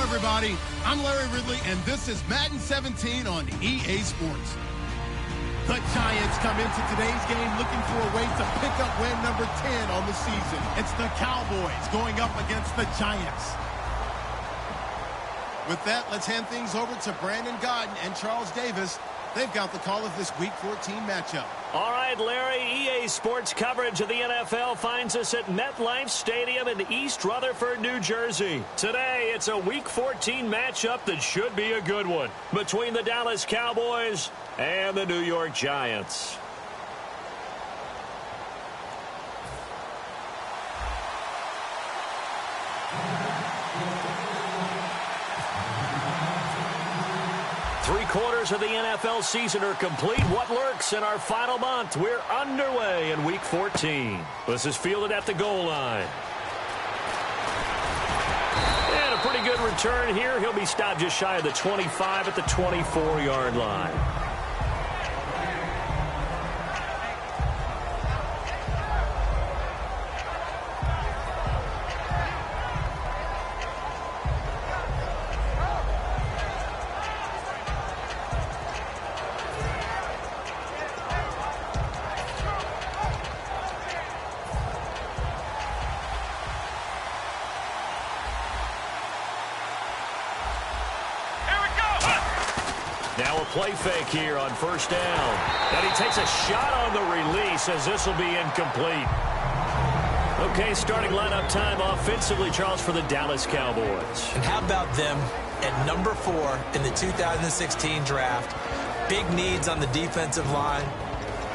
everybody. I'm Larry Ridley, and this is Madden 17 on EA Sports. The Giants come into today's game looking for a way to pick up win number 10 on the season. It's the Cowboys going up against the Giants. With that, let's hand things over to Brandon Godden and Charles Davis. They've got the call of this Week 14 matchup. All right, Larry, EA Sports coverage of the NFL finds us at MetLife Stadium in East Rutherford, New Jersey. Today, it's a Week 14 matchup that should be a good one between the Dallas Cowboys and the New York Giants. Three-quarters of the NFL season are complete. What lurks in our final month? We're underway in Week 14. This is fielded at the goal line. And a pretty good return here. He'll be stopped just shy of the 25 at the 24-yard line. Now a play fake here on first down. And he takes a shot on the release as this will be incomplete. Okay, starting lineup time offensively, Charles, for the Dallas Cowboys. And how about them at number 4 in the 2016 draft? Big needs on the defensive line,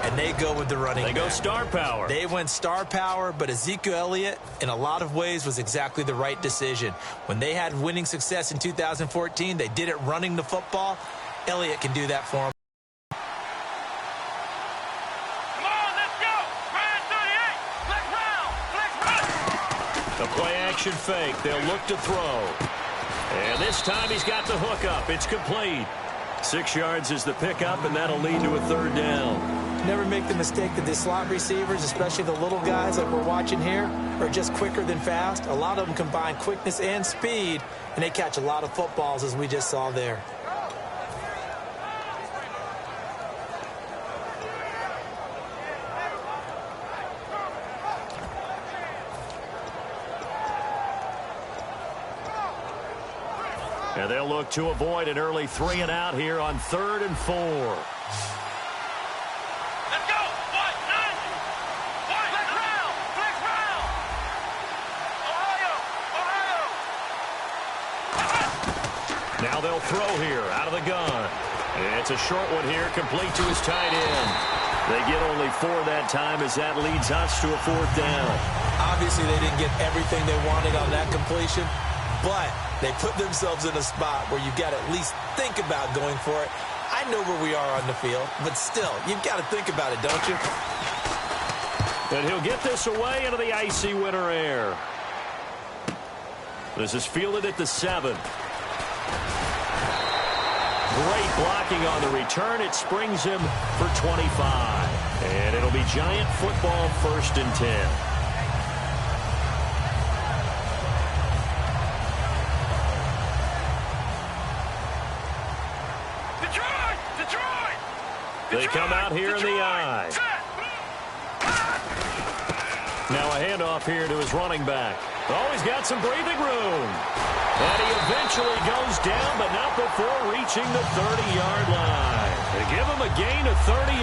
and they go with the running back. They go star power. They went star power, but Ezekiel Elliott, in a lot of ways, was exactly the right decision. When they had winning success in 2014, they did it running the football. Elliott can do that for him. Come on, let's go. Ryan 38. Flex round. Flex run. The play action fake. They'll look to throw. And this time he's got the hook up. It's complete. 6 yards is the pickup, and that'll lead to a third down. Never make the mistake that the slot receivers, especially the little guys like we're watching here, are just quicker than fast. A lot of them combine quickness and speed, and they catch a lot of footballs, as we just saw there. And they'll look to avoid an early 3 and out here on 3rd and 4. Let's go. 1, 9. Flex round. Flex round. Ohio. Now they'll throw here out of the gun. It's a short one here, complete to his tight end. They get only 4 that time as that leads us to a 4th down. Obviously, they didn't get everything they wanted on that completion, but they put themselves in a spot where you've got to at least think about going for it. I know where we are on the field, but still, you've got to think about it, don't you? And he'll get this away into the icy winter air. This is fielded at the 7. Great blocking on the return. It springs him for 25. And it'll be Giant football 1st and 10. They come out here in the eye. Now a handoff here to his running back. Oh, he's got some breathing room. And he eventually goes down, but not before reaching the 30-yard line. They give him a gain of 38.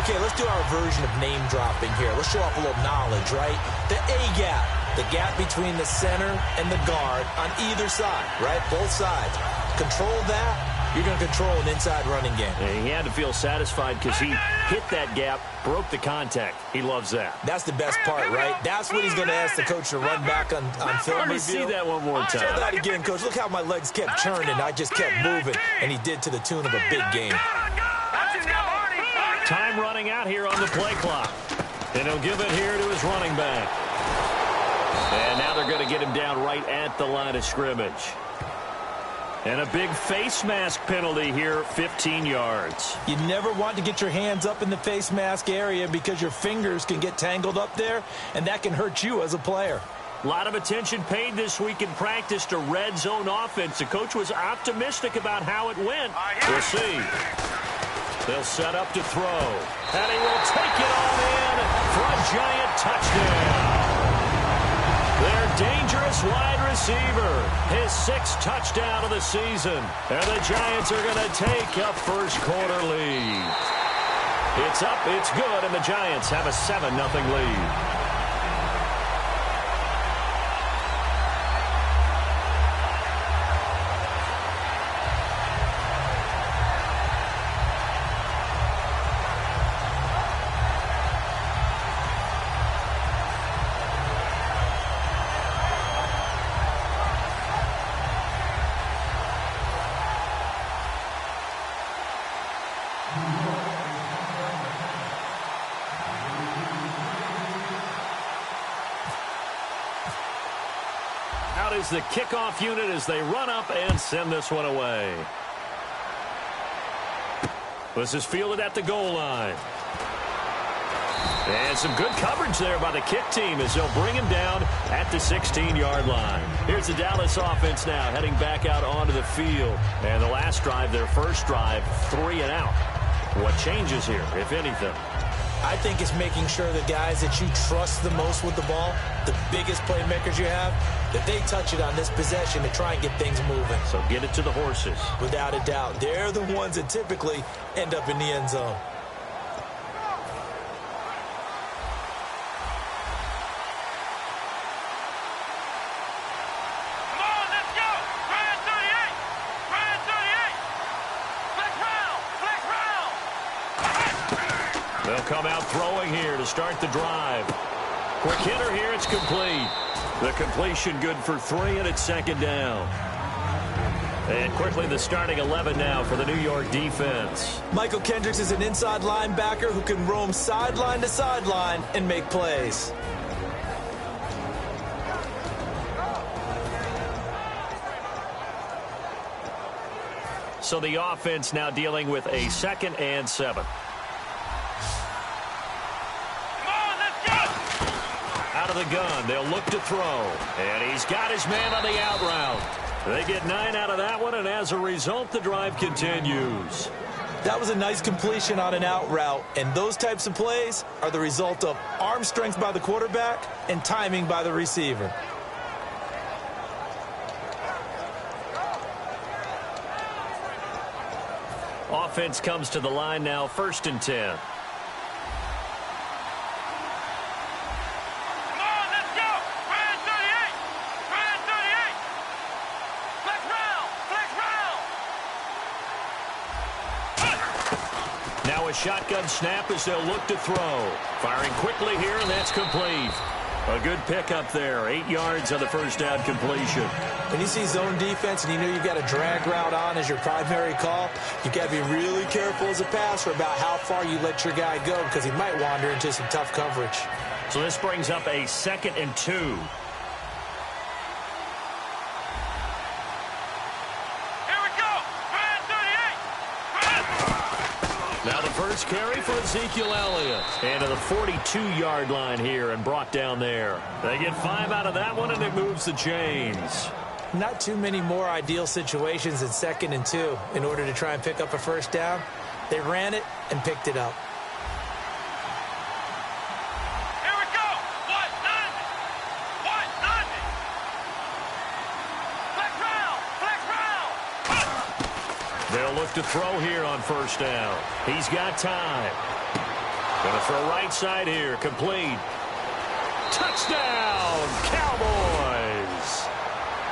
Okay, let's do our version of name dropping here. Let's show off a little knowledge, right? The A-gap, the gap between the center and the guard on either side, right? Both sides. Control that. You're going to control an inside running game. And he had to feel satisfied because he hit that gap, broke the contact. He loves that. That's the best part, right? That's what he's going to ask the coach to run back on film Let me review. see that one more time. Show that again, coach. Look how my legs kept churning. I just kept moving, and he did to the tune of a big game. Time running out here on the play clock. And he'll give it here to his running back. And now they're going to get him down right at the line of scrimmage. And a big face mask penalty here, 15 yards. You never want to get your hands up in the face mask area because your fingers can get tangled up there, and that can hurt you as a player. A lot of attention paid this week in practice to red zone offense. The coach was optimistic about how it went. We'll see. They'll set up to throw. And he will take it all in for a giant touchdown. Their dangerous wide receiver, his 6th touchdown of the season. And the Giants are going to take a first-quarter lead. It's up, it's good, and the Giants have a 7-0 lead. Out is the kickoff unit as they run up and send this one away. This is fielded at the goal line. And some good coverage there by the kick team as they'll bring him down at the 16-yard line. Here's the Dallas offense now heading back out onto the field. And the last drive, their first drive, 3 and out. What changes here, if anything? I think it's making sure the guys that you trust the most with the ball, the biggest playmakers you have, that they touch it on this possession to try and get things moving. So get it to the horses. Without a doubt. They're the ones that typically end up in the end zone. They'll come out throwing here to start the drive. Quick hitter here, it's complete. The completion good for 3, and it's 2nd down. And quickly the starting 11 now for the New York defense. Michael Kendricks is an inside linebacker who can roam sideline to sideline and make plays. So the offense now dealing with a 2nd and 7. Out of the gun, they'll look to throw. And he's got his man on the out route. They get 9 out of that one, and as a result, the drive continues. That was a nice completion on an out route, and those types of plays are the result of arm strength by the quarterback and timing by the receiver. Offense comes to the line now, 1st and 10. Now a shotgun snap as they'll look to throw. Firing quickly here, and that's complete. A good pickup there. 8 yards on the first down completion. When you see zone defense and you know you've got a drag route on as your primary call, you've got to be really careful as a passer about how far you let your guy go because he might wander into some tough coverage. So this brings up a 2nd and 2. Now the first carry for Ezekiel Elliott. And to the 42-yard line here and brought down there. They get 5 out of that one, and it moves the chains. Not too many more ideal situations than 2nd and 2 in order to try and pick up a first down. They ran it and picked it up. Here we go. What? They'll look to throw here on first down. He's got time. Going to throw right side here. Complete. Touchdown, Cowboys.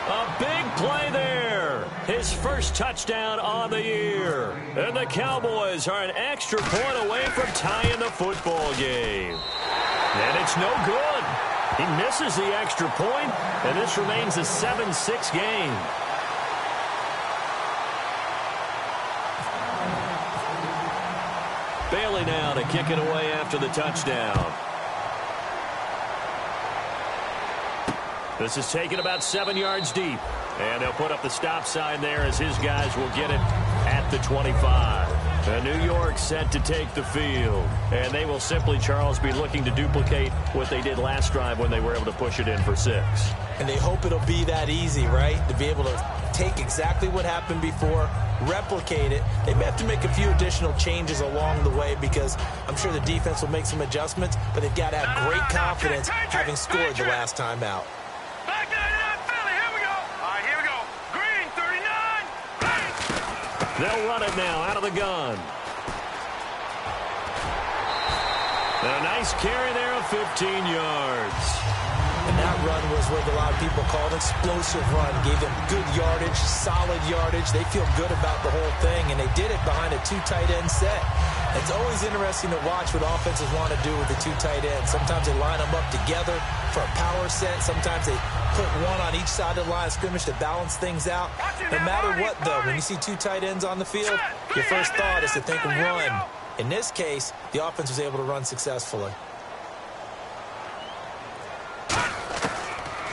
A big play there. His first touchdown on the year. And the Cowboys are an extra point away from tying the football game. And it's no good. He misses the extra point, and this remains a 7-6 game. Bailey now to kick it away after the touchdown. This is taken about 7 yards deep. And they'll put up the stop sign there as his guys will get it at the 25. New York set to take the field. And they will simply, Charles, be looking to duplicate what they did last drive when they were able to push it in for 6. And they hope it'll be that easy, right? To be able to take exactly what happened before, replicate it. They may have to make a few additional changes along the way because I'm sure the defense will make some adjustments, but they've got to have great confidence having scored the last time out. Back 99, Philly, here we go. All right, here we go. Green, 39, bang. They'll run it now out of the gun. A nice carry there of 15 yards. And that run was what a lot of people call an explosive run. Gave them good yardage, solid yardage. They feel good about the whole thing, and they did it behind a 2 tight end set. It's always interesting to watch what offenses want to do with the 2 tight ends. Sometimes they line them up together for a power set. Sometimes they put one on each side of the line of scrimmage to balance things out. No matter what, though, when you see 2 tight ends on the field, your first thought is to think run. In this case, the offense was able to run successfully.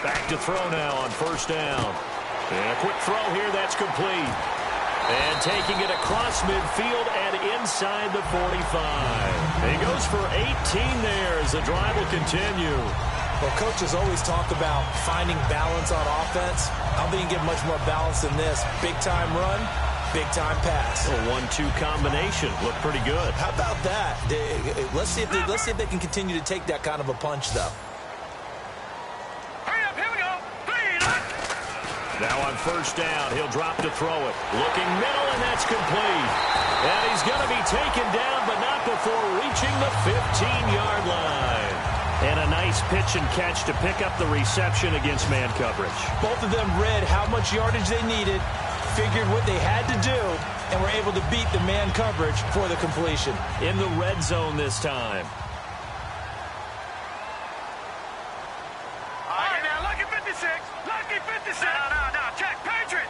Back to throw now on first down. And a quick throw here, that's complete. And taking it across midfield and inside the 45. He goes for 18 there as the drive will continue. Well, coaches always talk about finding balance on offense. I don't think you can get much more balance than this. Big-time run, big-time pass. A 1-2 combination. Looked pretty good. How about that? Let's see if they can continue to take that kind of a punch, though. Now on first down, he'll drop to throw it. Looking middle, and that's complete. And he's going to be taken down, but not before reaching the 15-yard line. And a nice pitch and catch to pick up the reception against man coverage. Both of them read how much yardage they needed, figured what they had to do, and were able to beat the man coverage for the completion. In the red zone this time. All right, now, lucky 56. Lucky 56. No, check. Patriot.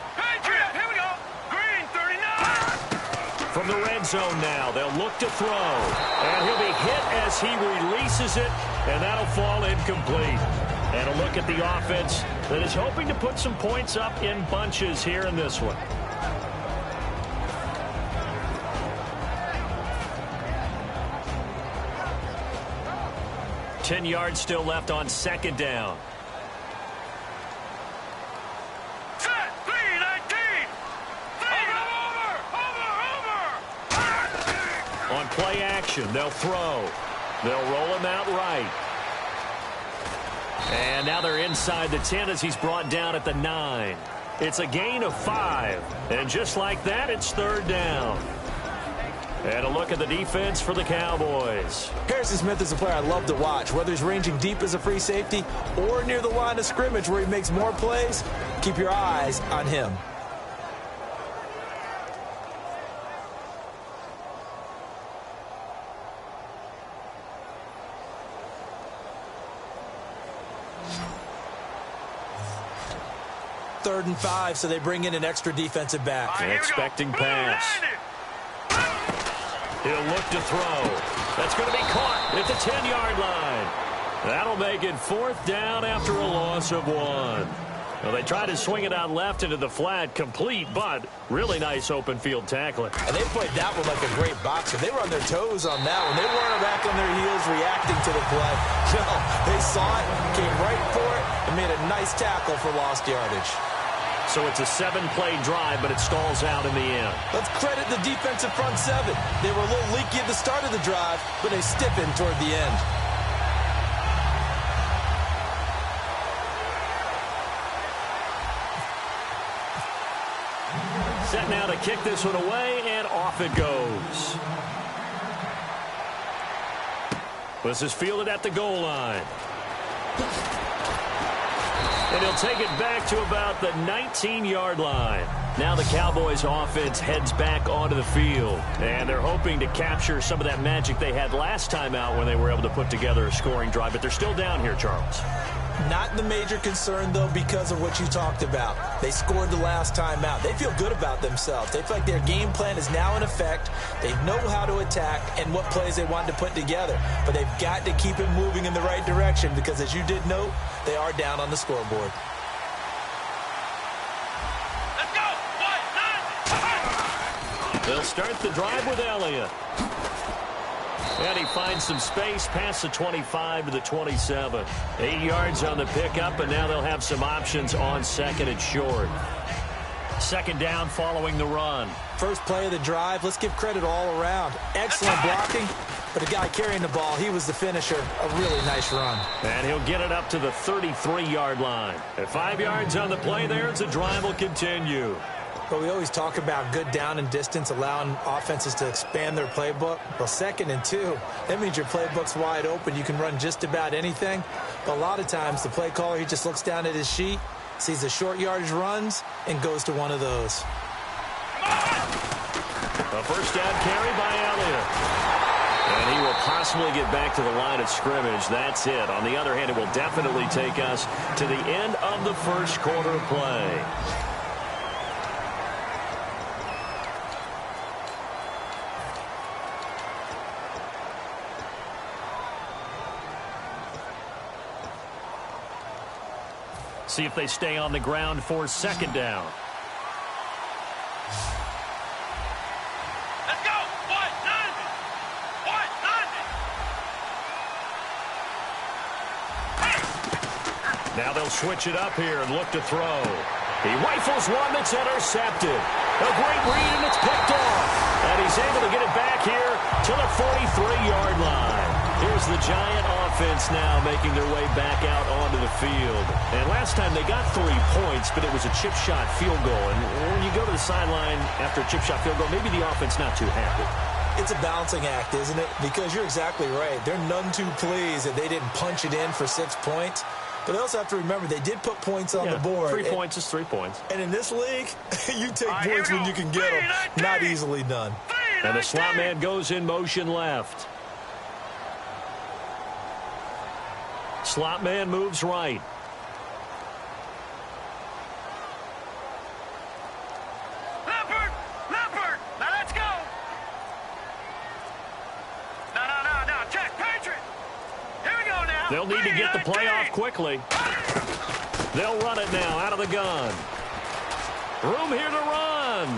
Here we go. Green, 39. From the red zone now, they'll look to throw. And he'll be hit as he releases it, and that'll fall incomplete. And a look at the offense that is hoping to put some points up in bunches here in this one. Ten yards still left on second down. On play action, they'll throw. They'll roll him out right. And now they're inside the 10 as he's brought down at the 9. It's a gain of 5. And just like that, it's third down. And a look at the defense for the Cowboys. Harrison Smith is a player I love to watch. Whether he's ranging deep as a free safety or near the line of scrimmage where he makes more plays, keep your eyes on him. Third and 5, so they bring in an extra defensive back. Expecting pass. He'll look to throw. That's going to be caught at the 10-yard line. That'll make it fourth down after a loss of 1. Well, they tried to swing it out left into the flat, complete, but really nice open field tackling. And they played that one like a great boxer. They were on their toes on that one. They weren't back on their heels reacting to the play. No, they saw it, came right for it, and made a nice tackle for lost yardage. So it's a 7-play drive, but it stalls out in the end. Let's credit the defensive front 7. They were a little leaky at the start of the drive, but they stiffened toward the end. Set now to kick this one away, and off it goes. This is fielded at the goal line. And he'll take it back to about the 19-yard line. Now the Cowboys offense heads back onto the field. And they're hoping to capture some of that magic they had last time out when they were able to put together a scoring drive. But they're still down here, Charles. Not the major concern, though, because of what you talked about. They scored the last time out. They feel good about themselves. They feel like their game plan is now in effect. They know how to attack and what plays they want to put together. But they've got to keep it moving in the right direction because, as you did note, they are down on the scoreboard. They'll start the drive with Elliott. And he finds some space past the 25 to the 27. 8 yards on the pickup, and now they'll have some options on second and short. Second down following the run. First play of the drive, let's give credit all around. Excellent blocking, but the guy carrying the ball, he was the finisher. A really nice run. And he'll get it up to the 33-yard line. At 5 yards on the play there, the drive will continue. But we always talk about good down and distance, allowing offenses to expand their playbook. Well, 2nd and 2, that means your playbook's wide open. You can run just about anything. But a lot of times, the play caller, he just looks down at his sheet, sees the short yardage runs, and goes to one of those. A first down carry by Elliott. And he will possibly get back to the line of scrimmage. That's it. On the other hand, it will definitely take us to the end of the first quarter play. See if they stay on the ground for second down. Let's go. What? Nothing. What? Nothing. Now they'll switch it up here and look to throw. He rifles one that's intercepted. A great read, and it's picked off. And he's able to get it back here to the 43-yard line. Here's the Giant offense now making their way back out onto the field. And last time they got 3 points, but it was a chip shot field goal. And when you go to the sideline after a chip shot field goal, maybe the offense not too happy. It's a balancing act, isn't it? Because you're exactly right. They're none too pleased that they didn't punch it in for 6 points. But they also have to remember they did put points on the board. 3 points is 3 points. And in this league, you take points when you can get them. Not easily done. And the slot man goes in motion left. Slot man moves right. Leopard! Leopard! Now let's go! No. Check, Patriot! Here we go now! They'll need to get the play off quickly. They'll run it now out of the gun. Room here to run.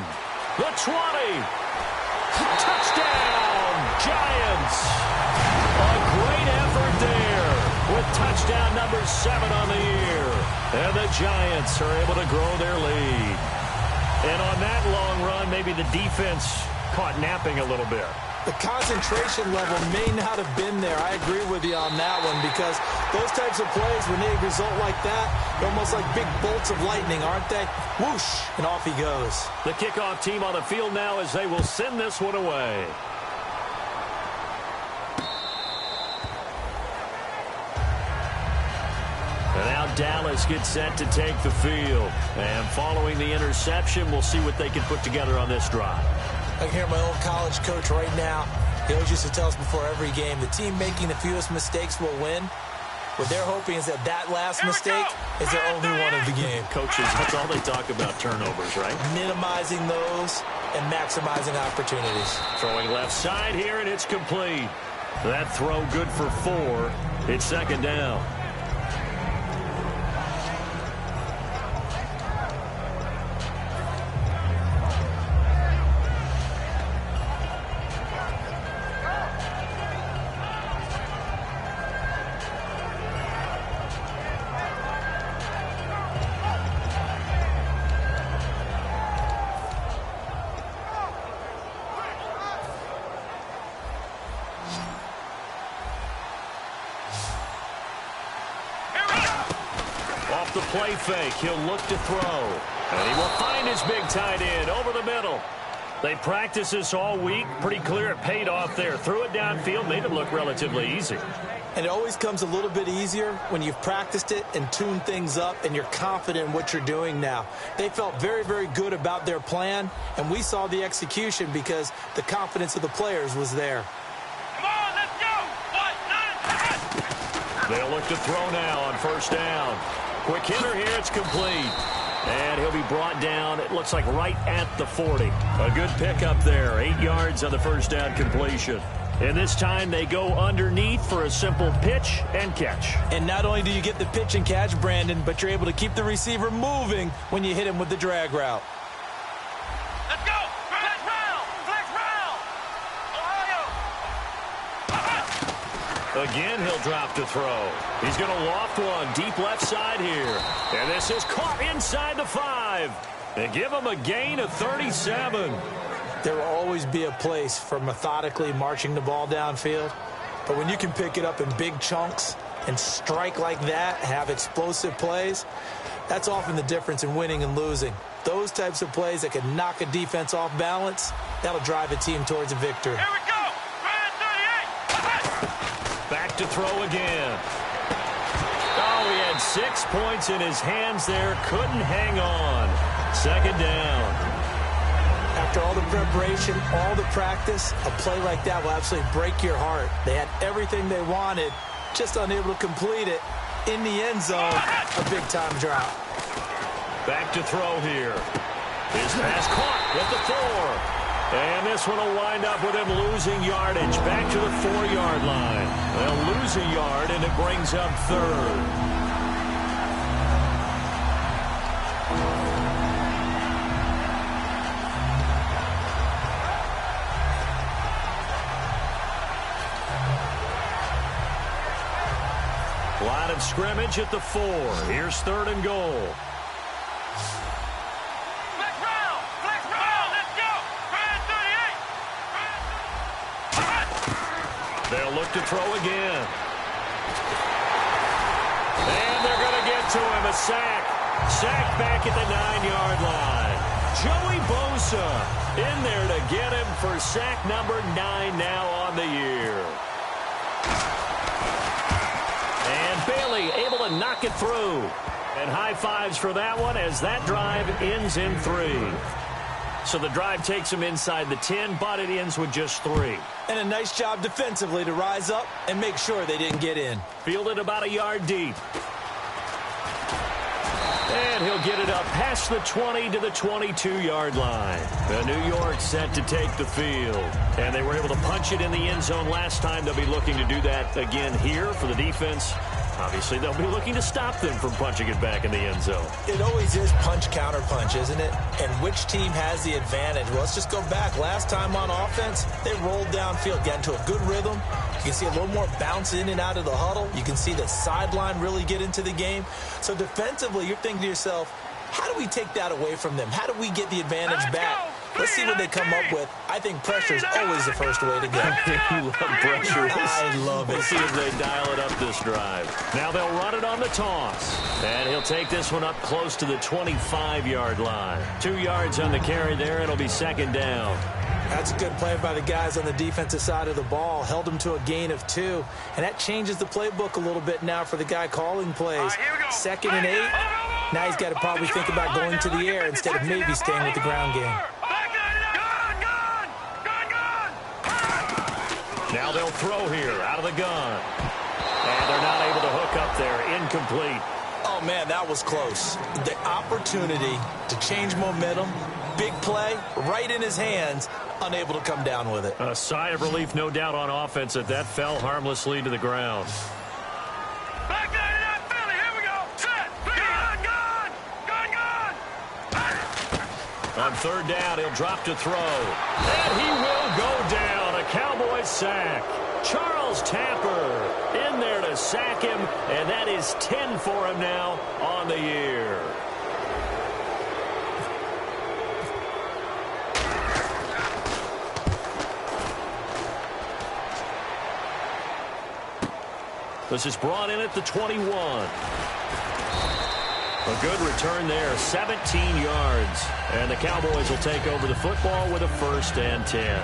The 20. Touchdown, Giants. A great effort there with touchdown number 7 on the year. And the Giants are able to grow their lead. And on that long run, maybe the defense caught napping a little bit. The concentration level may not have been there. I agree with you on that one, because those types of plays, when they result like that, they're almost like big bolts of lightning, aren't they? Whoosh, and off he goes. The kickoff team on the field now as they will send this one away. And now Dallas gets set to take the field. And following the interception, we'll see what they can put together on this drive. I can hear my old college coach right now. He always used to tell us before every game, the team making the fewest mistakes will win. What they're hoping is that last mistake is their only one of the game. Coaches, that's all they talk about, turnovers, right? Minimizing those and maximizing opportunities. Throwing left side here, and it's complete. That throw good for 4. It's second down. The play fake. He'll look to throw. And he will find his big tight end over the middle. They practiced this all week. Pretty clear it paid off there. Threw it downfield, made it look relatively easy. And it always comes a little bit easier when you've practiced it and tuned things up and you're confident in what you're doing now. They felt very, very good about their plan, and we saw the execution because the confidence of the players was there. Come on, let's go! They'll look to throw now on first down. Quick hitter here, it's complete. And he'll be brought down, it looks like right at the 40. A good pickup there, 8 yards on the first down completion. And this time they go underneath for a simple pitch and catch. And not only do you get the pitch and catch, Brandon, but you're able to keep the receiver moving when you hit him with the drag route. Let's go! Let's round! Again, he'll drop to throw. He's going to loft one deep left side here. And this is caught inside the 5. They give him a gain of 37. There will always be a place for methodically marching the ball downfield. But when you can pick it up in big chunks and strike like that, have explosive plays, that's often the difference in winning and losing. Those types of plays that can knock a defense off balance, that'll drive a team towards a victory. Here we go. Back to throw again. Oh, he had 6 points in his hands there. Couldn't hang on. Second down. After all the preparation, all the practice, a play like that will absolutely break your heart. They had everything they wanted, just unable to complete it. In the end zone, a big-time drop. Back to throw here. His pass caught with the 4. And this one will wind up with him losing yardage. Back to the 4-yard line. They'll lose a yard, and it brings up 3rd. Line of scrimmage at the 4. Here's 3rd and goal. Flex round, let's go. Brand 38. They'll look to throw again. And they're going to get to him. A sack. Sack back at the 9-yard line. Joey Bosa in there to get him for sack number 9 now on the year. And Bailey able to knock it through. And high fives for that one as that drive ends in 3. So the drive takes them inside the 10, but it ends with just 3. And a nice job defensively to rise up and make sure they didn't get in. Fielded about a yard deep. And he'll get it up past the 20 to the 22-yard line. The New York set to take the field. And they were able to punch it in the end zone last time. They'll be looking to do that again here for the defense. Obviously, they'll be looking to stop them from punching it back in the end zone. It always is punch-counter-punch, isn't it? And which team has the advantage? Well, let's just go back. Last time on offense, they rolled downfield, got into a good rhythm. You can see a little more bounce in and out of the huddle. You can see the sideline really get into the game. So defensively, you're thinking to yourself, how do we take that away from them? How do we get the advantage back? Let's see what they come up with. I think pressure is always the first way to go. You love pressure. I love it. We'll see if they dial it up this drive. Now they'll run it on the toss. And he'll take this one up close to the 25-yard line. 2 yards on the carry there. It'll be 2nd down. That's a good play by the guys on the defensive side of the ball. Held them to a gain of 2. And that changes the playbook a little bit now for the guy calling plays. 2nd and 8. Now he's got to probably think about going to the air instead of maybe staying with the ground game. Now they'll throw here out of the gun. And they're not able to hook up there. Incomplete. Oh, man, that was close. The opportunity to change momentum, big play, right in his hands, unable to come down with it. A sigh of relief, no doubt, on offense that that fell harmlessly to the ground. Back 99 Philly, here we go. Set. Gun. On 3rd down, he'll drop to throw. And he will go down. A Cowboys sack. Charles Tapper in there to sack him, and that is 10 for him now on the year. This is brought in at the 21. A good return there, 17 yards. And the Cowboys will take over the football with a 1st and 10.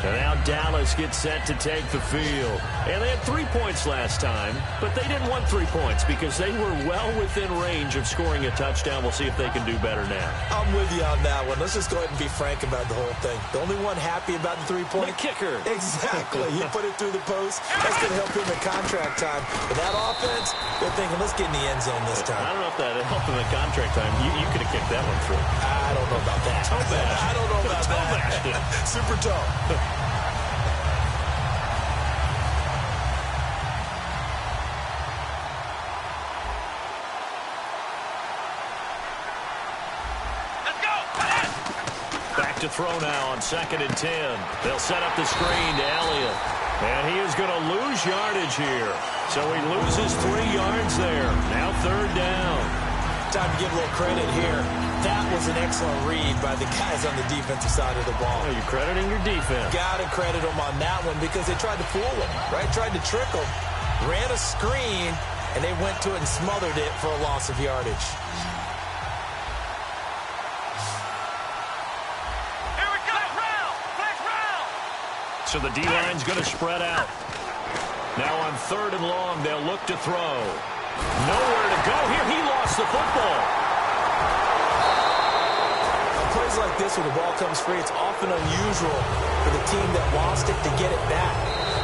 And now Dallas gets set to take the field. And they had 3 points last time, but they didn't want 3 points because they were well within range of scoring a touchdown. We'll see if they can do better now. I'm with you on that one. Let's just go ahead and be frank about the whole thing. The only one happy about the 3-point. The kicker. Exactly. He put it through the post. That's going to help him in contract time. But that offense, they're thinking, let's get in the end zone this time. I don't know if that helped him in contract time. You could have kicked that one through. I don't know about that. Toe bash. I don't know about toe bashed it. Super toe. Back to throw now on 2nd and 10. They'll set up the screen to Elliott. And he is going to lose yardage here. So he loses 3 yards there. Now 3rd down. Time to give a little credit here. That was an excellent read by the guys on the defensive side of the ball. Oh, you're crediting your defense. Got to credit them on that one because they tried to fool him, right? Tried to trick him. Ran a screen, and they went to it and smothered it for a loss of yardage. So the D-line's going to spread out. Now on 3rd and long, they'll look to throw. Nowhere to go here. He lost the football. On plays like this, when the ball comes free, it's often unusual for the team that lost it to get it back.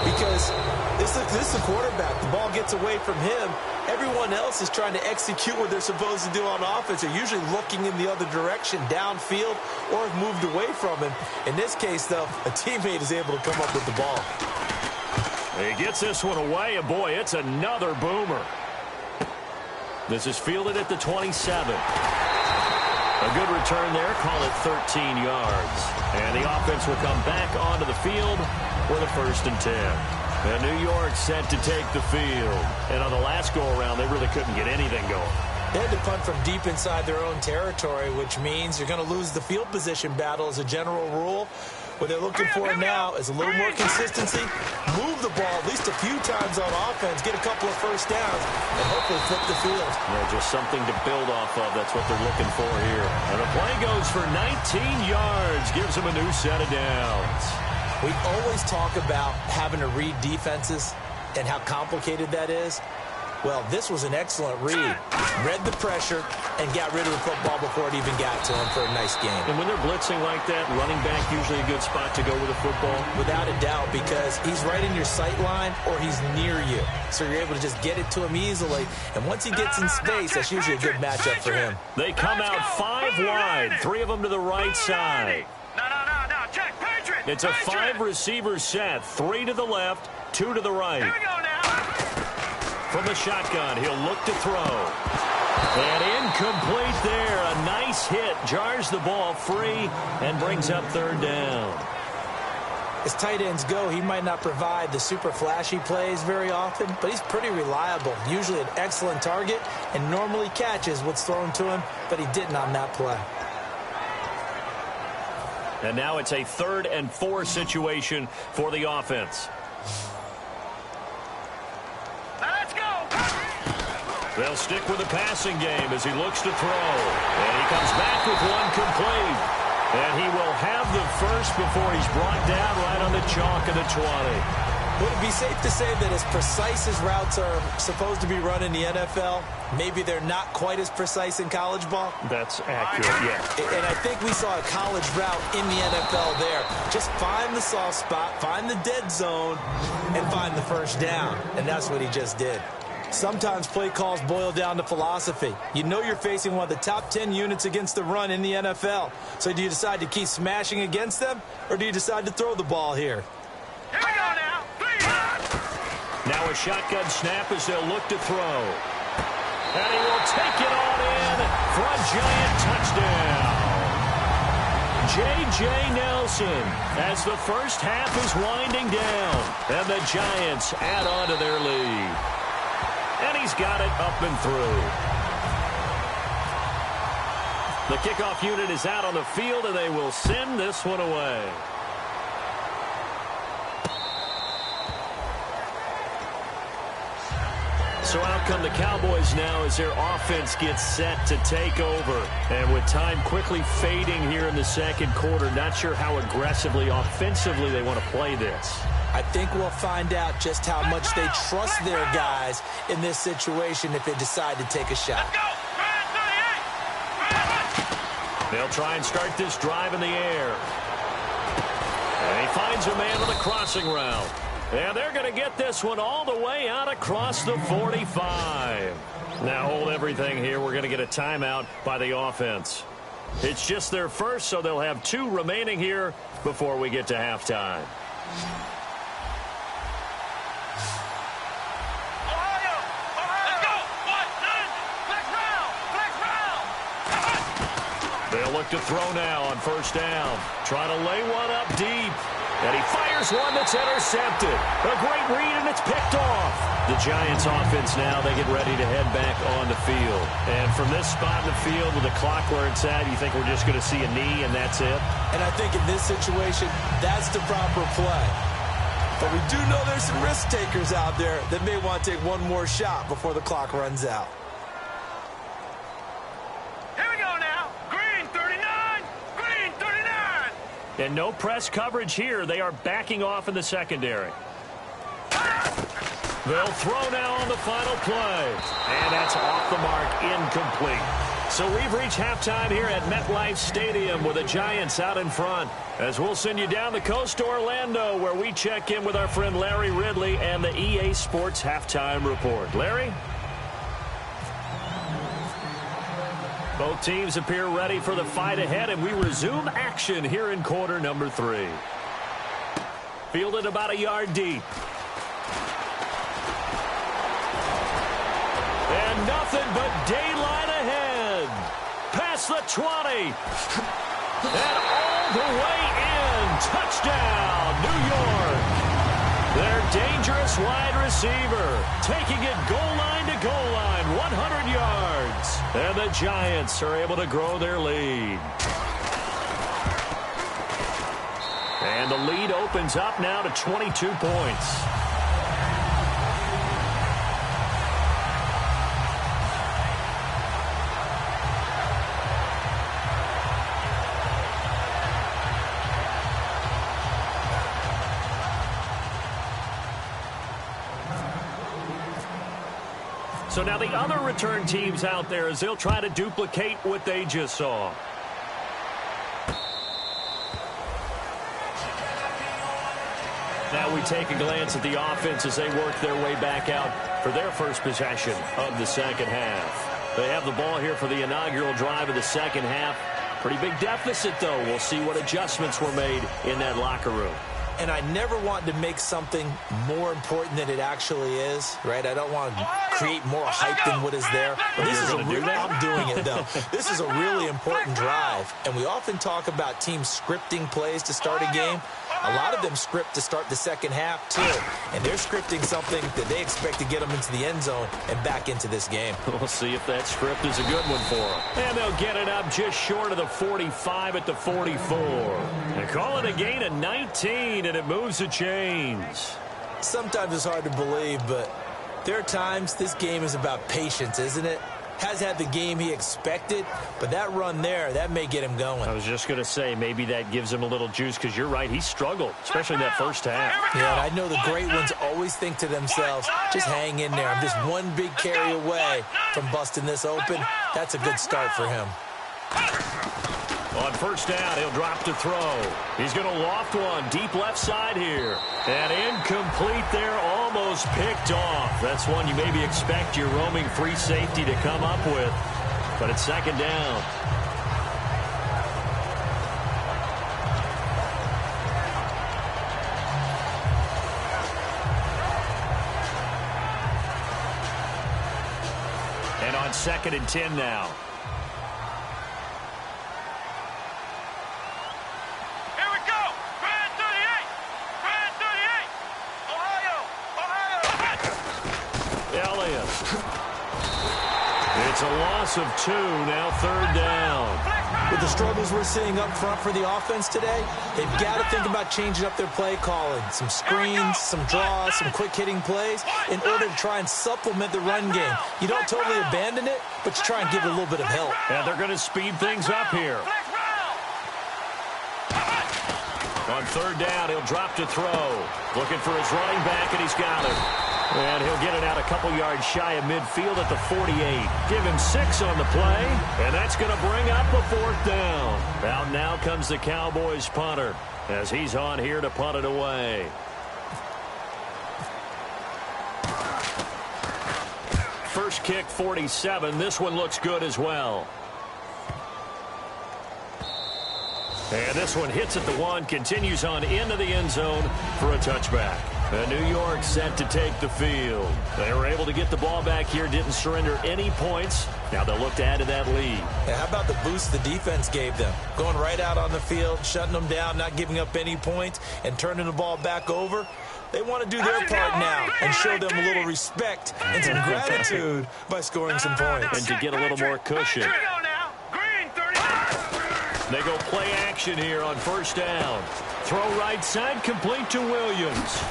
Because this is the quarterback. The ball gets away from him. Everyone else is trying to execute what they're supposed to do on offense. They're usually looking in the other direction, downfield, or have moved away from him. In this case, though, a teammate is able to come up with the ball. He gets this one away, and boy, it's another boomer. This is fielded at the 27. A good return there, call it 13 yards. And the offense will come back onto the field with a 1st and 10. And New York set to take the field. And on the last go-around, they really couldn't get anything going. They had to punt from deep inside their own territory, which means you're going to lose the field position battle as a general rule. What they're looking for now is a little more consistency, move the ball at least a few times on offense, get a couple of 1st downs, and hopefully flip the field. Yeah, just something to build off of. That's what they're looking for here. And the play goes for 19 yards, gives them a new set of downs. We always talk about having to read defenses and how complicated that is. Well, this was an excellent read. Read the pressure and got rid of the football before it even got to him for a nice game. And when they're blitzing like that, running back usually a good spot to go with the football? Without a doubt, because he's right in your sight line or he's near you. So you're able to just get it to him easily. And once he gets in space, that's usually a good matchup for him. They come out 5 wide, 3 of them to the right side. It's a 5-receiver set, 3 to the left, 2 to the right. Here we go now. From the shotgun, he'll look to throw. And incomplete there. A nice hit. Jars the ball free and brings up 3rd down. As tight ends go, he might not provide the super flashy plays very often, but he's pretty reliable. Usually an excellent target and normally catches what's thrown to him, but he didn't on that play. And now it's a 3rd and 4 situation for the offense. Let's go. They'll stick with the passing game as he looks to throw. And he comes back with one complete. And he will have the first before he's brought down right on the chalk of the 20. Would it be safe to say that as precise as routes are supposed to be run in the NFL, maybe they're not quite as precise in college ball? That's accurate, yeah. And I think we saw a college route in the NFL there. Just find the soft spot, find the dead zone, and find the 1st down. And that's what he just did. Sometimes play calls boil down to philosophy. You know you're facing one of the top 10 units against the run in the NFL. So do you decide to keep smashing against them, or do you decide to throw the ball here? Here we go now. Now a shotgun snap as they'll look to throw. And he will take it on in for a giant touchdown. J.J. Nelson as the first half is winding down. And the Giants add on to their lead. And he's got it up and through. The kickoff unit is out on the field, and they will send this one away. So out come the Cowboys now as their offense gets set to take over. And with time quickly fading here in the 2nd quarter, not sure how aggressively, offensively they want to play this. I think we'll find out just how much they trust their guys in this situation if they decide to take a shot. They'll try and start this drive in the air. And he finds a man on the crossing route. And they're going to get this one all the way out across the 45. Now hold everything here. We're going to get a timeout by the offense. It's just their first, so they'll have 2 remaining here before we get to halftime. They'll look to throw now on 1st down. Trying to lay one up deep. And he fires one that's intercepted. A great read, and it's picked off. The Giants offense now, they get ready to head back on the field. And from this spot in the field with the clock where it's at, you think we're just going to see a knee and that's it? And I think in this situation, that's the proper play. But we do know there's some risk takers out there that may want to take one more shot before the clock runs out. Here we go now. Green 39. Green 39. And no press coverage here. They are backing off in the secondary. They'll throw now on the final play. And that's off the mark, incomplete. So we've reached halftime here at MetLife Stadium with the Giants out in front. As we'll send you down the coast to Orlando, where we check in with our friend Larry Ridley and the EA Sports Halftime Report. Larry? Both teams appear ready for the fight ahead, and we resume action here in quarter number 3. Fielded about a yard deep. And nothing but daylight ahead. Past the 20. And all the way in. Touchdown, New York. Their dangerous wide receiver taking it goal line to goal line, 100 yards. And the Giants are able to grow their lead. And the lead opens up now to 22 points. So now the other return teams out there as they'll try to duplicate what they just saw. Now we take a glance at the offense as they work their way back out for their first possession of the second half. They have the ball here for the inaugural drive of the second half. Pretty big deficit, though. We'll see what adjustments were made in that locker room. And I never want to make something more important than it actually is, right? I don't want to create more hype than what is there. But this is I'm doing it, though. This is a really important drive. And we often talk about teams scripting plays to start a game. A lot of them script to start the second half, too. And they're scripting something that they expect to get them into the end zone and back into this game. We'll see if that script is a good one for them. And they'll get it up just short of the 45 at the 44. They call it a gain of 19, and it moves the chains. Sometimes it's hard to believe, but there are times this game is about patience, isn't it? Has had the game he expected, but that run there, that may get him going. I was just going to say, maybe that gives him a little juice, because you're right, he struggled, especially in that first half. Yeah, and I know the great ones always think to themselves, just hang in there. I'm just one big carry away from busting this open. That's a good start for him. On first down, he'll drop to throw. He's going to loft one deep left side here. And incomplete there, almost picked off. That's one you maybe expect your roaming free safety to come up with. But it's second down. And on 2nd and 10 now. It's a loss of 2, now 3rd down. With the struggles we're seeing up front for the offense today, they've got to think about changing up their play calling. Some screens, some draws, some quick-hitting plays in order to try and supplement the run game. You don't totally abandon it, but you try and give it a little bit of help. And they're going to speed things up here. On 3rd down, he'll drop to throw. Looking for his running back, and he's got it. And he'll get it out a couple yards shy of midfield at the 48. Give him 6 on the play, and that's going to bring up a 4th down. Out now comes the Cowboys punter as he's on here to punt it away. First kick, 47. This one looks good as well. And this one hits at the 1, continues on into the end zone for a touchback. And New York set to take the field. They were able to get the ball back here, didn't surrender any points. Now they'll look to add to that lead. And how about the boost the defense gave them? Going right out on the field, shutting them down, not giving up any points, and turning the ball back over. They want to do their part now and show them a little respect and some gratitude by scoring some points. And to get a little more cushion. They go play action here on first down. Throw right side, complete to Williams.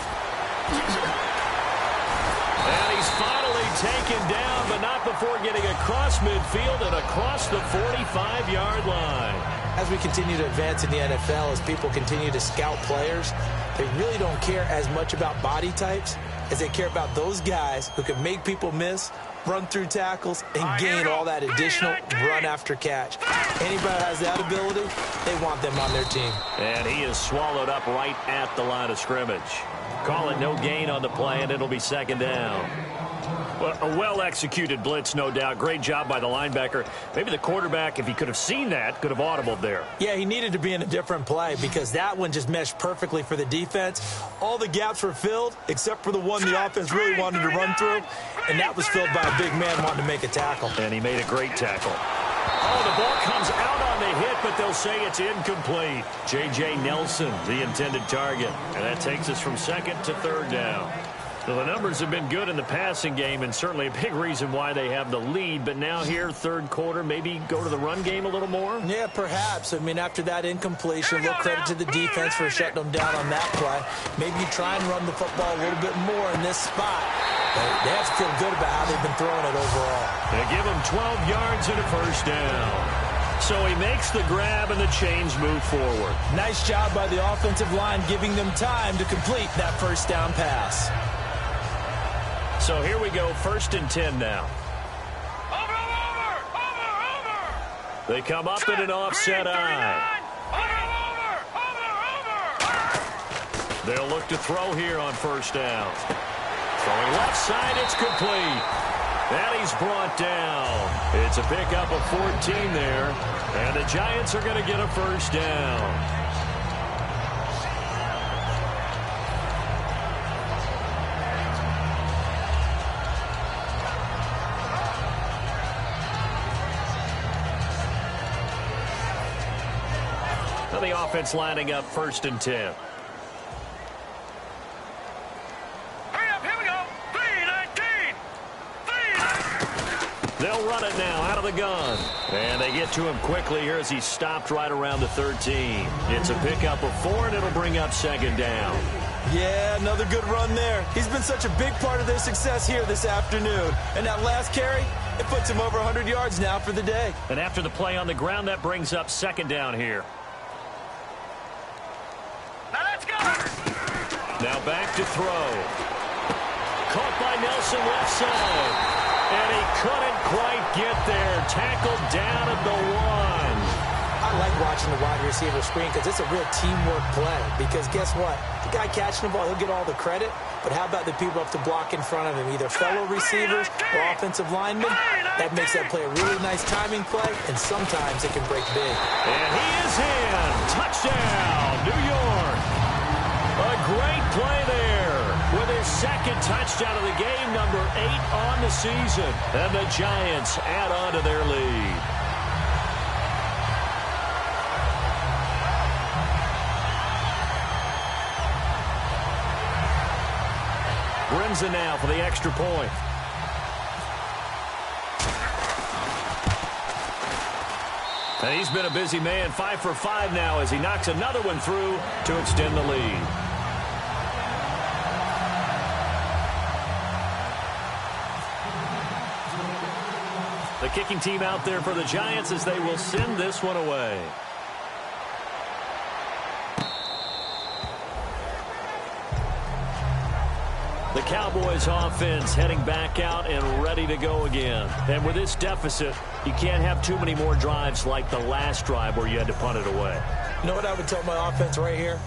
And he's finally taken down, but not before getting across midfield and across the 45-yard line. As we continue to advance in the NFL, as people continue to scout players, they really don't care as much about body types as they care about those guys who can make people miss, run through tackles, and gain all that additional run after catch. Anybody that has that ability, they want them on their team. And he is swallowed up right at the line of scrimmage. Call it no gain on the play, and it'll be second down. Well, a well-executed blitz, no doubt. Great job by the linebacker. Maybe the quarterback, if he could have seen that, could have audibled there. Yeah, he needed to be in a different play because that one just meshed perfectly for the defense. All the gaps were filled except for the one the offense really wanted to run through, and that was filled by a big man wanting to make a tackle. And he made a great tackle. Oh, the ball comes out on the hit, but they'll say it's incomplete. J.J. Nelson, the intended target. And that takes us from second to third down. So the numbers have been good in the passing game, and certainly a big reason why they have the lead. But now here, third quarter, maybe go to the run game a little more? Yeah, perhaps. I mean, after that incompletion, a little credit to the defense for shutting them down on that play. Maybe you try and run the football a little bit more in this spot. They have to feel good about how they've been throwing it overall. They give him 12 yards and a first down. So he makes the grab, and the chains move forward. Nice job by the offensive line giving them time to complete that first down pass. So here we go, first and 10 now. Over. They come up in an offset eye. They'll look to throw here on first down. Throwing left side, it's complete. And he's brought down. It's a pickup of 14 there. And the Giants are going to get a first down. The offense lining up first and 10. Hurry up, here we go. 3-19. They'll run it now out of the gun. And they get to him quickly here as he stopped right around the 13. It's a pickup of 4, and it'll bring up second down. Yeah, another good run there. He's been such a big part of their success here this afternoon. And that last carry, it puts him over 100 yards now for the day. And after the play on the ground, that brings up second down here. Now back to throw. Caught by Nelson left side. And he couldn't quite get there. Tackled down at the 1. I like watching the wide receiver screen because it's a real teamwork play. Because guess what? The guy catching the ball, he'll get all the credit. But how about the people up to block in front of him? Either fellow receivers or offensive linemen. That makes that play a really nice timing play. And sometimes it can break big. And he is in. Touchdown, New York. A great play there with his second touchdown of the game, number 8 on the season. And the Giants add on to their lead. Brimson now for the extra point. And he's been a busy man, 5 for 5 now as he knocks another one through to extend the lead. The kicking team out there for the Giants as they will send this one away. The Cowboys offense heading back out and ready to go again. And with this deficit, you can't have too many more drives like the last drive where you had to punt it away. You know what I would tell my offense right here?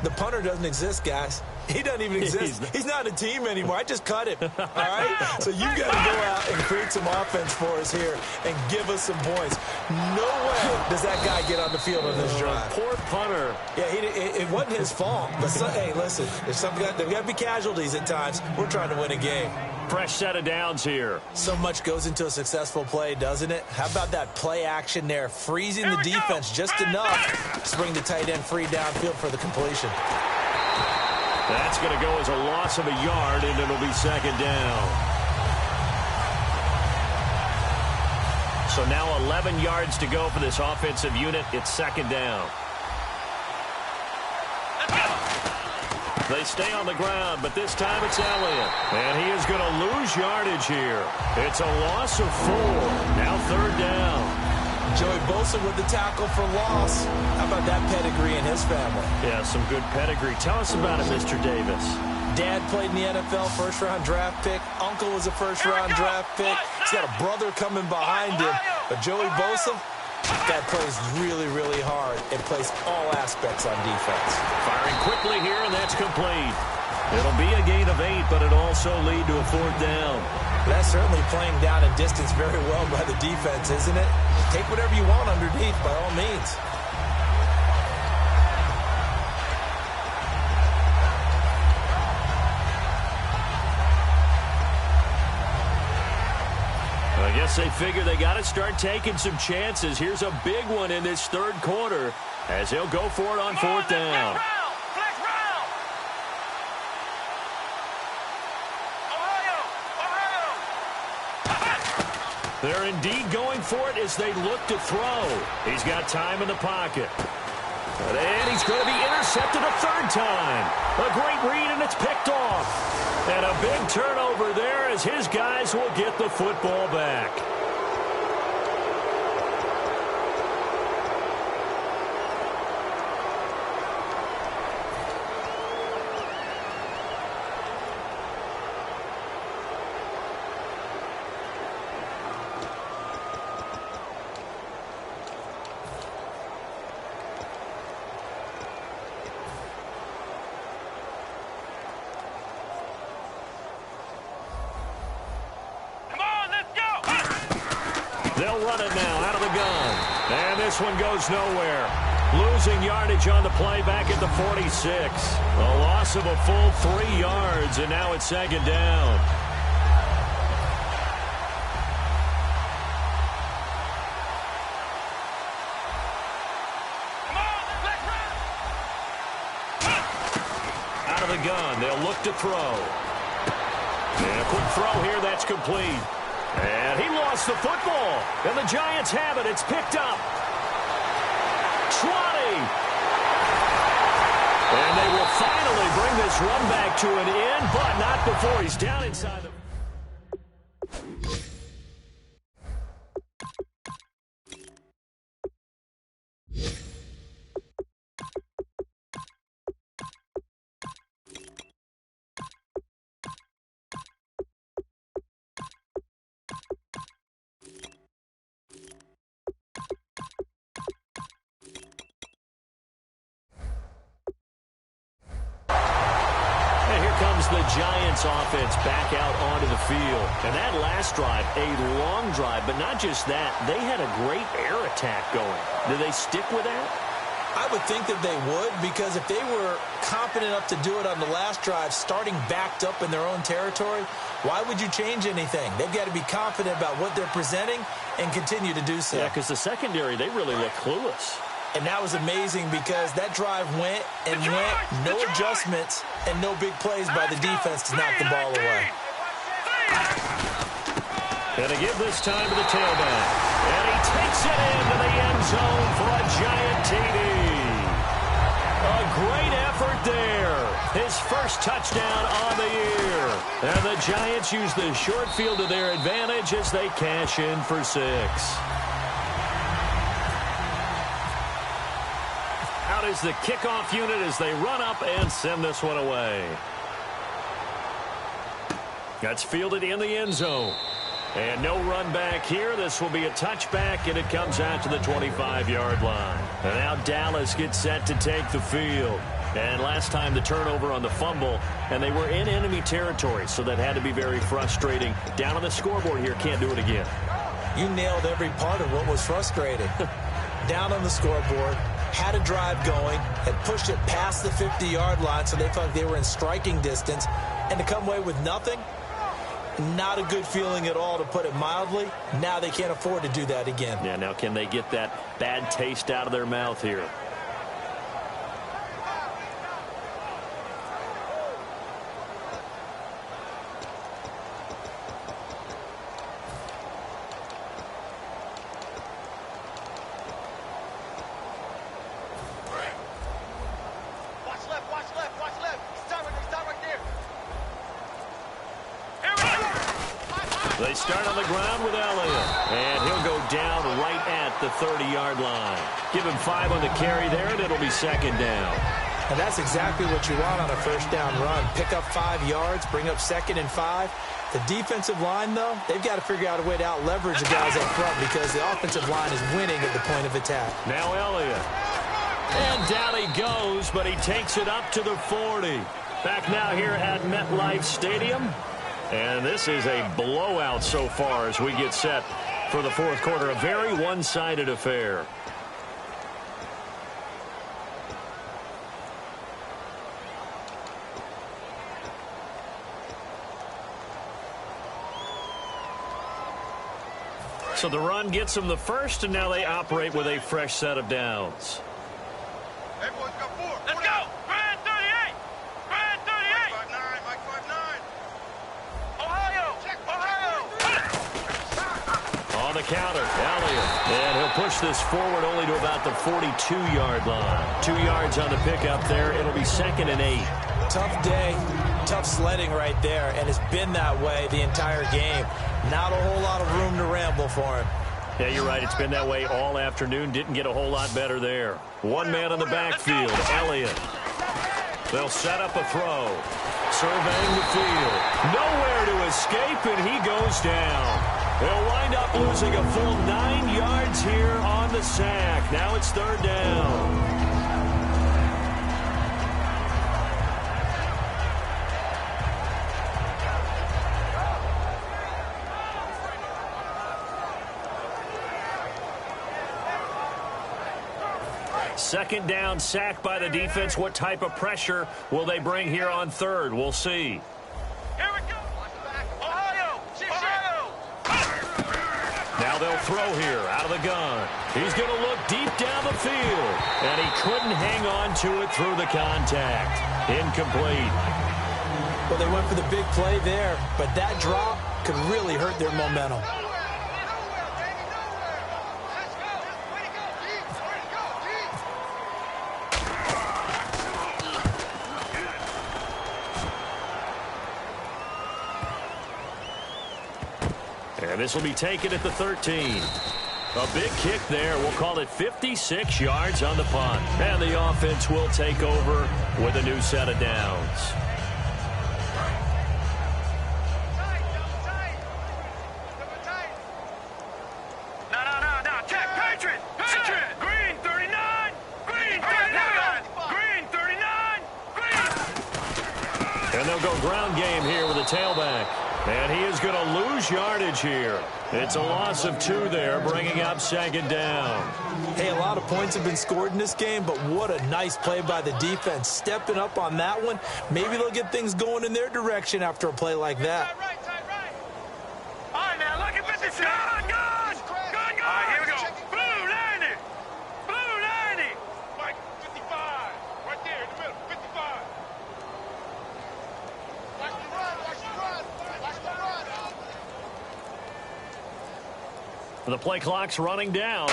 The punter doesn't exist, guys. He doesn't even exist. He's not a team anymore. I just cut him. All right? So you got to go out and create some offense for us here and give us some points. No way does that guy get on the field on this drive. Poor punter. Yeah, it wasn't his fault. But hey, listen, there's got to be casualties at times. We're trying to win a game. fresh set of downs here. So much goes into a successful play, doesn't it? How about that play action there, freezing the defense just enough to bring the tight end free downfield for the completion. That's going to go as a loss of a yard, and it'll be second down. So now 11 yards to go for this offensive unit. It's second down. They stay on the ground, but this time it's Elliott. And he is going to lose yardage here. It's a loss of 4. Now third down. Joey Bosa with the tackle for loss. How about that pedigree in his family? Yeah, some good pedigree. Tell us about it, Mr. Davis. Dad played in the NFL, first-round draft pick. Uncle was a first-round draft pick. He's got a brother coming behind him. But Joey Bosa, that plays really, really hard and plays all aspects on defense. Firing quickly here, and that's complete. It'll be a gain of 8, but it'll also lead to a fourth down. That's certainly playing down in distance very well by the defense, isn't it? Take whatever you want underneath, by all means. I guess they figure they got to start taking some chances. Here's a big one in this third quarter as he'll go for it on fourth down. They're indeed going for it as they look to throw. He's got time in the pocket. And he's going to be intercepted a third time. A great read, and it's picked off. And a big turnover there as his guys will get the football back. They'll run it now out of the gun. And this one goes nowhere. Losing yardage on the play back at the 46. A loss of a full 3 yards, and now it's second down. Out of the gun. They'll look to throw. And a quick throw here. That's complete. And he lost the football. And the Giants have it. It's picked up. 20. And they will finally bring this run back to an end, but not before he's down inside the... the Giants offense back out onto the field. And that last drive, a long drive, but not just that, they had a great air attack going. Do they stick with that? I would think that they would, because if they were confident enough to do it on the last drive, starting backed up in their own territory, why would you change anything? They've got to be confident about what they're presenting and continue to do so. Yeah, because the secondary, they really look clueless. And that was amazing because that drive went and went, no adjustments and no big plays by the defense to knock the ball away. Gonna give this time to the tailback. And he takes it into the end zone for a giant TD. A great effort there. His first touchdown on the year. And the Giants use the short field to their advantage as they cash in for 6. Is the kickoff unit as they run up and send this one away. That's fielded in the end zone. And no run back here. This will be a touchback, and it comes out to the 25-yard line. And now Dallas gets set to take the field. And last time the turnover on the fumble, and they were in enemy territory, so that had to be very frustrating. Down on the scoreboard here, can't do it again. You nailed every part of what was frustrating. Down on the scoreboard, had a drive going, had pushed it past the 50-yard line so they felt like they were in striking distance, and to come away with nothing, Not a good feeling at all, to put it mildly. Now they can't afford to do that again. Yeah, now can they get that bad taste out of their mouth here? They start on the ground with Elliott, and he'll go down right at the 30-yard line. Give him 5 on the carry there, and it'll be second down. And that's exactly what you want on a first down run. Pick up 5 yards, bring up 2nd and 5. The defensive line, though, they've got to figure out a way to out-leverage the guys up front because the offensive line is winning at the point of attack. Now Elliott. And down he goes, but he takes it up to the 40. Back now here at MetLife Stadium. And this is a blowout so far as we get set for the fourth quarter. A very one-sided affair. So the run gets them the first, and now they operate with a fresh set of downs. Hey, boys, got 4. Let's go. Brad 38. Brad 38. Mike 5'9". Ohio. Check. Ohio. On the counter, Elliott. And he'll push this forward only to about the 42-yard line. 2 yards on the pickup there. It'll be 2nd and 8. Tough day, tough sledding right there, and it's been that way the entire game. Not a whole lot of room to ramble for him. Yeah, you're right. It's been that way all afternoon. Didn't get a whole lot better there. One man on the backfield, Elliott. They'll set up a throw. Surveying the field. Nowhere to escape, and he goes down. They'll wind up losing a full 9 yards here on the sack. Now it's 3rd down. Second down, sack by the defense. What type of pressure will they bring here on 3rd? We'll see. Here we go. Ohio. Ohio. Now they'll throw here out of the gun. He's going to look deep down the field. And he couldn't hang on to it through the contact. Incomplete. Well, they went for the big play there, but that drop could really hurt their momentum. And this will be taken at the 13. A big kick there. We'll call it 56 yards on the punt. And the offense will take over with a new set of downs. No. Check. Patriot. Green 39. Green 39. Green 39. Green. And they'll go ground game here with a tailback. And he is going to lose yardage here. It's a loss of 2 there, bringing up 2nd down. Hey, a lot of points have been scored in this game, but what a nice play by the defense. Stepping up on that one. Maybe they'll get things going in their direction after a play like that. Right. All right, now, look at 56. Gun. All right, here we go. Blue 90. Blue 90. Mike, 55. Right there in the middle, 55. Watch the run. The play clock's running down.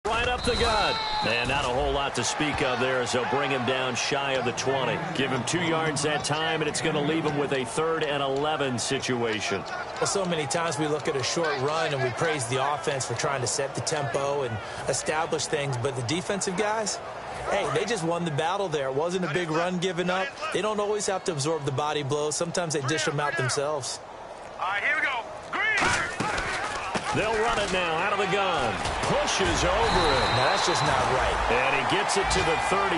Right up the gut. And not a whole lot to speak of there as they'll bring him down shy of the 20. Give him 2 yards that time, and it's going to leave him with a 3rd and 11 situation. Well, so many times we look at a short run and we praise the offense for trying to set the tempo and establish things, but the defensive guys, hey, they just won the battle there. It wasn't a big run given up. They don't always have to absorb the body blows. Sometimes they dish them out themselves. All right, here we go. Green. They'll run it now out of the gun. Pushes over him. Now, that's just not right. And he gets it to the 34.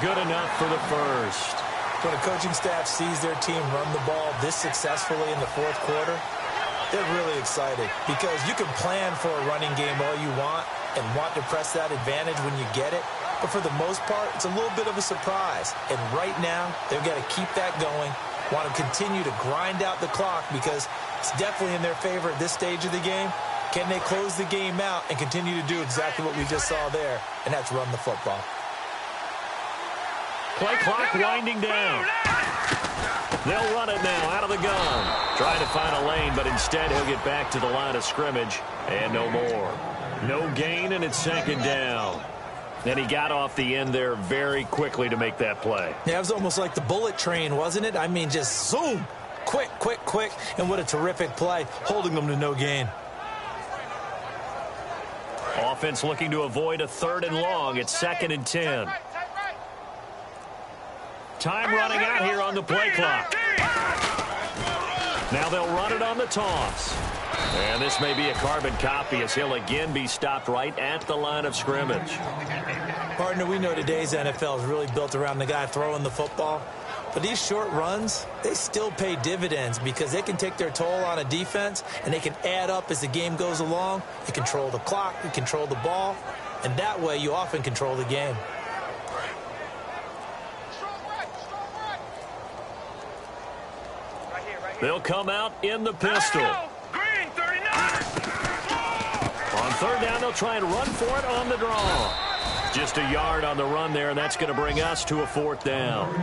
Good enough for the first. When a coaching staff sees their team run the ball this successfully in the fourth quarter, they're really excited because you can plan for a running game all you want and want to press that advantage when you get it. But for the most part, it's a little bit of a surprise. And right now, they've got to keep that going Want to continue to grind out the clock because it's definitely in their favor at this stage of the game. Can they close the game out and continue to do exactly what we just saw there, and that's run the football? Play clock winding down. They'll run it now out of the gun. Trying to find a lane, but instead he'll get back to the line of scrimmage and no more. No gain, and it's second down. And he got off the end there very quickly to make that play. Yeah, it was almost like the bullet train, wasn't it? I mean, just zoom. Quick, quick, quick. And what a terrific play, holding them to no gain. Offense looking to avoid a 3rd and long. It's 2nd and 10. Time running out here on the play clock. Now they'll run it on the toss. And this may be a carbon copy as he'll again be stopped right at the line of scrimmage. Partner, we know today's NFL is really built around the guy throwing the football. But these short runs, they still pay dividends because they can take their toll on a defense and they can add up as the game goes along. You control the clock, you control the ball, and that way you often control the game. They'll come out in the pistol. Green 39. On 3rd down, they'll try and run for it on the draw. Just a yard on the run there, and that's going to bring us to a 4th down.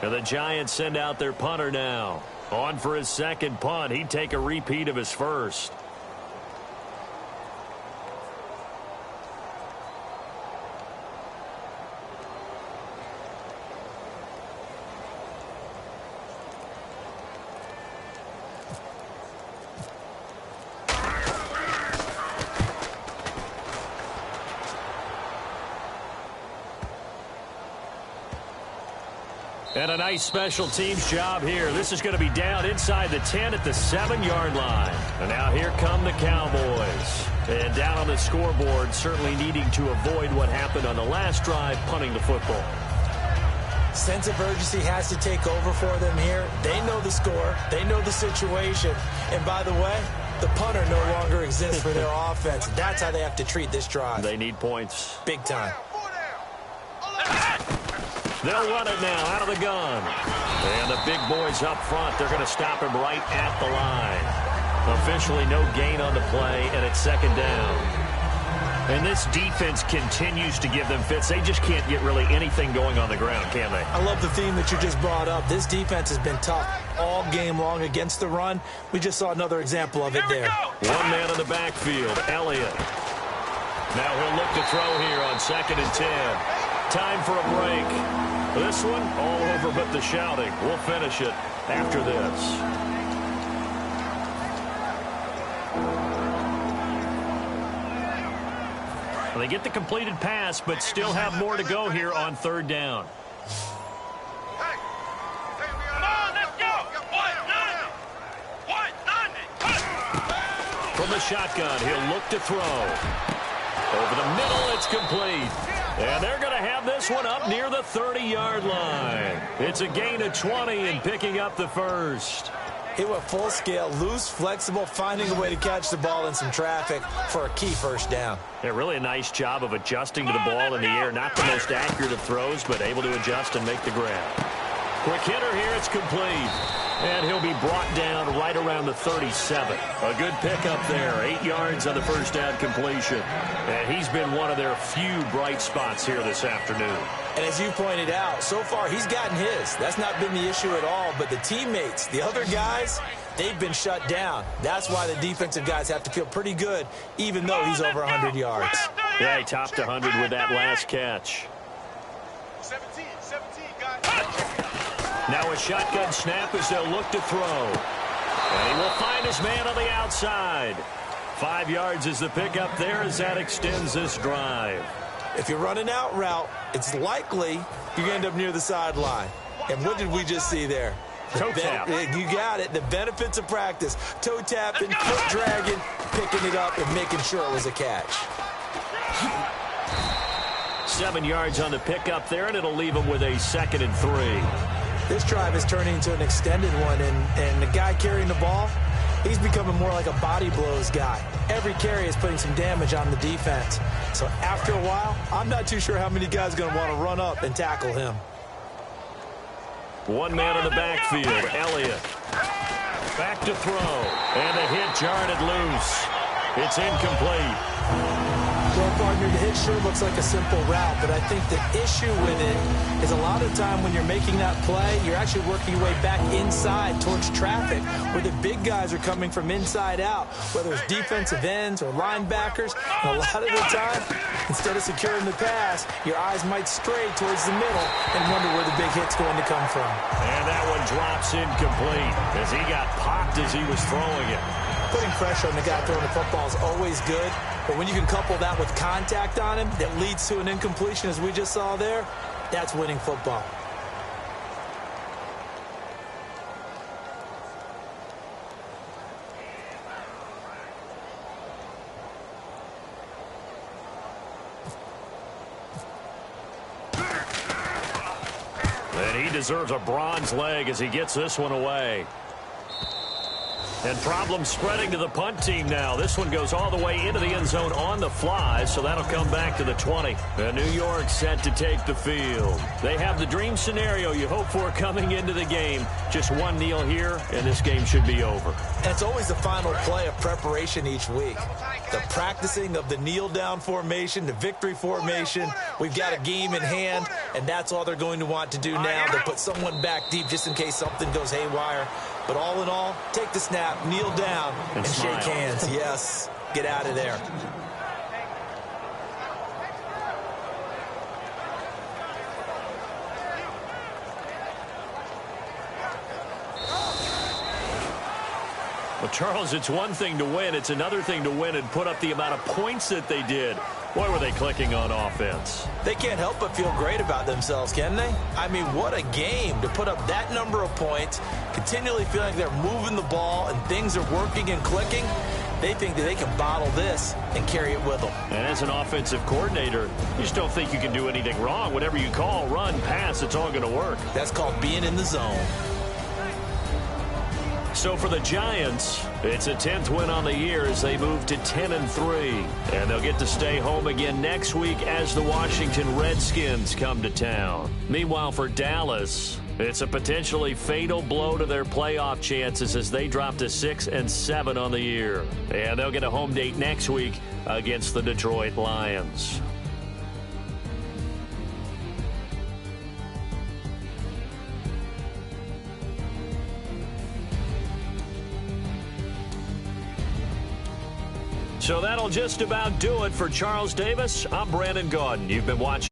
And the Giants send out their punter now. On for his 2nd punt. He'd take a repeat of his first. And a nice special teams job here. This is going to be down inside the 10 at the 7-yard line. And now here come the Cowboys. And down on the scoreboard, certainly needing to avoid what happened on the last drive, punting the football. Sense of urgency has to take over for them here. They know the score. They know the situation. And by the way, the punter no longer exists for their offense. That's how they have to treat this drive. They need points. Big time. They'll run it now out of the gun. And the big boys up front, they're going to stop him right at the line. Officially no gain on the play, and it's 2nd down. And this defense continues to give them fits. They just can't get really anything going on the ground, can they? I love the theme that you just brought up. This defense has been tough all game long against the run. We just saw another example of it there. One man in the backfield, Elliott. Now he'll look to throw here on 2nd and 10. Time for a break. This one, all over but the shouting. We'll finish it after this. Well, they get the completed pass, but still have more to go here on 3rd down. Come on, let's go. 190. From the shotgun, he'll look to throw. Over the middle, it's complete. And they're going to have this one up near the 30-yard line. It's a gain of 20 and picking up the first. It went full scale, loose, flexible, finding a way to catch the ball in some traffic for a key 1st down. Yeah, really a nice job of adjusting to the ball in the air. Not the most accurate of throws, but able to adjust and make the grab. Quick hitter here, it's complete. And he'll be brought down right around the 37. A good pickup there. 8 yards on the 1st down completion. And he's been one of their few bright spots here this afternoon. And as you pointed out, so far he's gotten his. That's not been the issue at all. But the teammates, the other guys, they've been shut down. That's why the defensive guys have to feel pretty good, even though he's over 100 yards. Yeah, he topped 100 with that last catch. 17, guys. Now a shotgun snap as they'll look to throw. And he will find his man on the outside. 5 yards is the pickup there as that extends this drive. If you're running out route, it's likely you're going to end up near the sideline. And what did we just see there? Toe tap. You got it. The benefits of practice. Toe tapping, foot dragging, picking it up, and making sure it was a catch. 7 yards on the pickup there, and it'll leave him with a 2nd and 3. This drive is turning into an extended one, and the guy carrying the ball, he's becoming more like a body blows guy. Every carry is putting some damage on the defense. So after a while, I'm not too sure how many guys are going to want to run up and tackle him. One man in the backfield, Elliott. Back to throw, and a hit jarred loose. It's incomplete. Well, partner, the hit sure looks like a simple route, but I think the issue with it is a lot of time when you're making that play, you're actually working your way back inside towards traffic, where the big guys are coming from inside out, whether it's defensive ends or linebackers. And a lot of the time, instead of securing the pass, your eyes might stray towards the middle and wonder where the big hit's going to come from. And that one drops incomplete as he got popped as he was throwing it. Putting pressure on the guy throwing the football is always good, but when you can couple that with contact on him that leads to an incompletion, as we just saw there, that's winning football. And he deserves a bronze leg as he gets this one away. And problems spreading to the punt team now. This one goes all the way into the end zone on the fly, so that'll come back to the 20. And New York set to take the field. They have the dream scenario you hope for coming into the game. Just one kneel here, and this game should be over. And it's always the final play of preparation each week. The practicing of the kneel-down formation, the victory formation. We've got a game in hand, and that's all they're going to want to do now. They'll put someone back deep just in case something goes haywire. But all in all, take the snap, kneel down, and shake hands. Yes, get out of there. Well, Charles, it's one thing to win. It's another thing to win and put up the amount of points that they did. Boy, were they clicking on offense. They can't help but feel great about themselves, can they? I mean, what a game to put up that number of points, continually feeling like they're moving the ball and things are working and clicking. They think that they can bottle this and carry it with them. And as an offensive coordinator, you just don't think you can do anything wrong. Whatever you call, run, pass, it's all going to work. That's called being in the zone. So for the Giants, it's a 10th win on the year as they move to 10-3. And they'll get to stay home again next week as the Washington Redskins come to town. Meanwhile, for Dallas, it's a potentially fatal blow to their playoff chances as they drop to 6-7 on the year. And they'll get a home date next week against the Detroit Lions. So that'll just about do it for Charles Davis. I'm Brandon Gaudin. You've been watching.